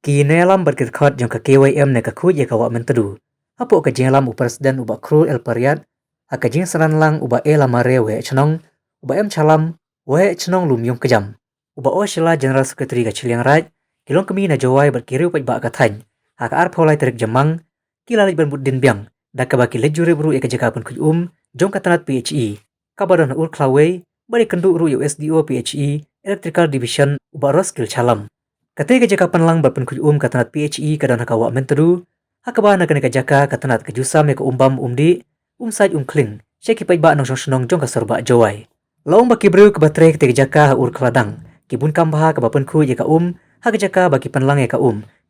Kini lam berkirkot jong ke KYM ne ke kuj ya kawak mentedu. Apo ke jeng lam presiden uba kru el pariat, aka jeng seran lang uba lamare we chenong, uba calam we chenong lum yong kejam. Uba shila general secretary ke Chiliang Raj, kilong kemi na jawai berkiriu paj ba katany. Aka ar polai terik jamang, kilalik ben din biang, dak baki lejure bru ya ke jakapun kuj jong katanat PHE. Kabadan ur klawei, bari kenduk ru USDO PHE, Electrical Division uba roskil calam. Ketika jaka penlang berpen kuj katanat PHE kadang hakawa menteru, hakaba na kene jaka katanat kejusam ya ke umbam umdi, sajt kling, syeki paj ba nong senong jong kasorba jawai. Laung baki bru ke batre ketika jaka ur keladang, kibun kambaha ke bapen kuj ya ke hak jaka baki penlang ya ke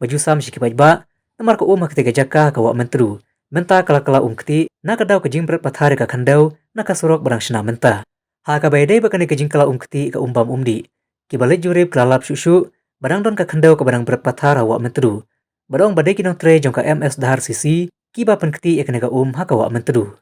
bajusam syeki paj ba, namar ke ketika jaka hakawa menteru, menta kala keti, na kadau ke jimbret pathare ke kandau, na kasurok barang sena menta. Hakabai dai bakane ke jingkala keti ke umbam umdi, kibalit jurib kelalap syusyu, barang don ka khandau ke barang berpathar awak mentedu. Barang badai kinong tre jong ka MS Dahar Sisi, kiba penketi ekne ka haka awak mentedu.